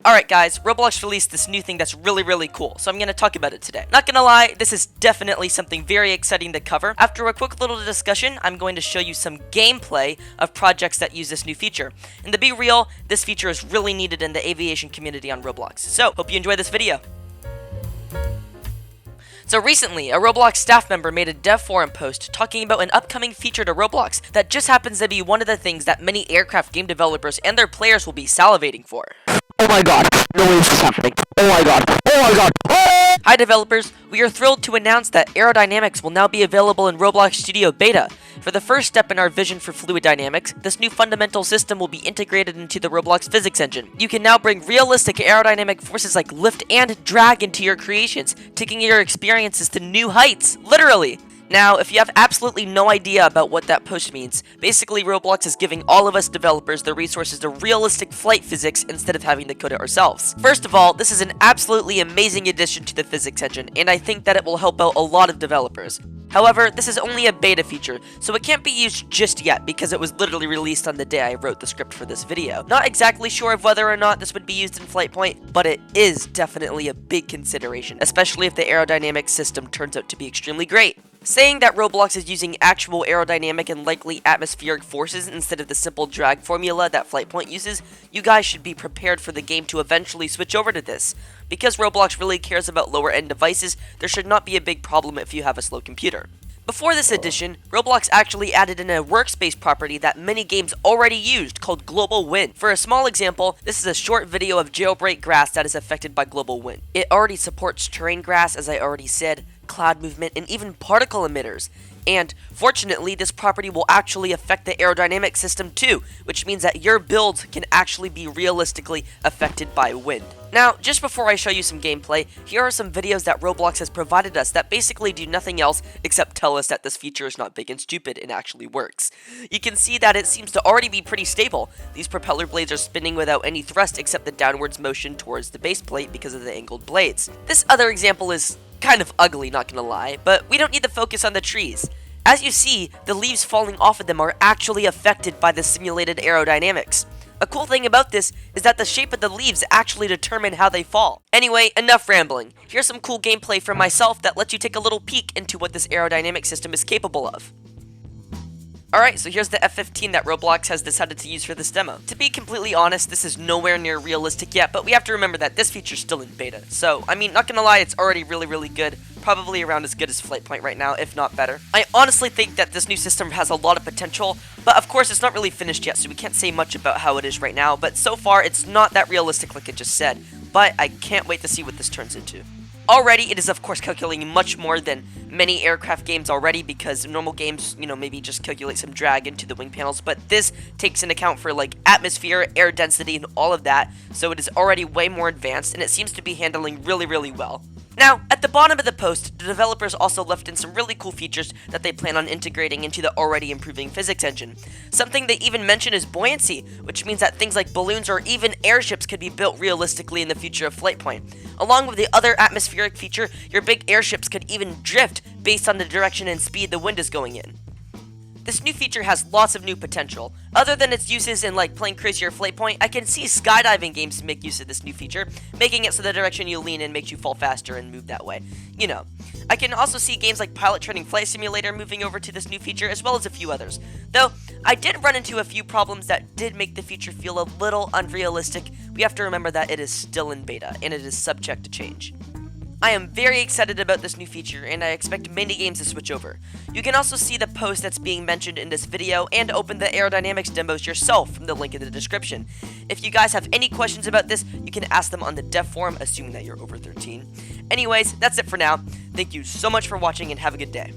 Alright guys, Roblox released this new thing that's really cool, so I'm gonna talk about it today. Not gonna lie, this is definitely something very exciting to cover. After a quick little discussion, I'm going to show you some gameplay of projects that use this new feature. And to be real, this feature is really needed in the aviation community on Roblox. So, hope you enjoy this video. So recently, a Roblox staff member made a dev forum post talking about an upcoming feature to Roblox that just happens to be one of the things that many aircraft game developers and their players will be salivating for. Oh my god, no way this is happening. Oh my god, oh my god, oh! Hi developers, we are thrilled to announce that aerodynamics will now be available in Roblox Studio Beta. For the first step in our vision for fluid dynamics, this new fundamental system will be integrated into the Roblox physics engine. You can now bring realistic aerodynamic forces like lift and drag into your creations, taking your experiences to new heights, literally. Now, if you have absolutely no idea about what that post means, basically Roblox is giving all of us developers the resources to realistic flight physics instead of having to code it ourselves. First of all, this is an absolutely amazing addition to the physics engine, and I think that it will help out a lot of developers. However, this is only a beta feature, so it can't be used just yet because it was literally released on the day I wrote the script for this video. Not exactly sure of whether or not this would be used in Flightpoint, but it is definitely a big consideration, especially if the aerodynamic system turns out to be extremely great. Saying that Roblox is using actual aerodynamic and likely atmospheric forces instead of the simple drag formula that Flightpoint uses, you guys should be prepared for the game to eventually switch over to this. Because Roblox really cares about lower end devices, there should not be a big problem if you have a slow computer. Before this edition, Roblox actually added in a workspace property that many games already used called Global Wind. For a small example, this is a short video of jailbreak grass that is affected by global wind. It already supports terrain grass, as I already said, cloud movement, and even particle emitters. And fortunately, this property will actually affect the aerodynamic system too, which means that your builds can actually be realistically affected by wind. Now, just before I show you some gameplay, here are some videos that Roblox has provided us that basically do nothing else except tell us that this feature is not big and stupid and actually works. You can see that it seems to already be pretty stable. These propeller blades are spinning without any thrust except the downwards motion towards the base plate because of the angled blades. This other example is kind of ugly, not gonna lie, but we don't need to focus on the trees. As you see, the leaves falling off of them are actually affected by the simulated aerodynamics. A cool thing about this is that the shape of the leaves actually determine how they fall. Anyway, enough rambling. Here's some cool gameplay from myself that lets you take a little peek into what this aerodynamic system is capable of. Alright, so here's the F-15 that Roblox has decided to use for this demo. To be completely honest, this is nowhere near realistic yet, but we have to remember that this feature's still in beta. So, I mean, not gonna lie, it's already really good. Probably around as good as Flightpoint right now, if not better. I honestly think that this new system has a lot of potential, but of course it's not really finished yet, so we can't say much about how it is right now, but so far it's not that realistic like I just said. But I can't wait to see what this turns into. Already, it is of course calculating much more than many aircraft games already, because normal games, maybe just calculate some drag into the wing panels, but this takes into account for like atmosphere, air density, and all of that, so it is already way more advanced, and it seems to be handling really well. Now, at the bottom of the post, the developers also left in some really cool features that they plan on integrating into the already improving physics engine. Something they even mention is buoyancy, which means that things like balloons or even airships could be built realistically in the future of Flightpoint. Along with the other atmospheric feature, your big airships could even drift based on the direction and speed the wind is going in. This new feature has lots of new potential. Other than its uses in like Plane Crazy or Flightpoint, I can see skydiving games make use of this new feature, making it so the direction you lean in makes you fall faster and move that way. I can also see games like Pilot Training Flight Simulator moving over to this new feature, as well as a few others. Though, I did run into a few problems that did make the feature feel a little unrealistic. We have to remember that it is still in beta, and it is subject to change. I am very excited about this new feature, and I expect many games to switch over. You can also see the post that's being mentioned in this video and open the aerodynamics demos yourself from the link in the description. If you guys have any questions about this, you can ask them on the dev forum, assuming that you're over 13. Anyways, that's it for now. Thank you so much for watching and have a good day.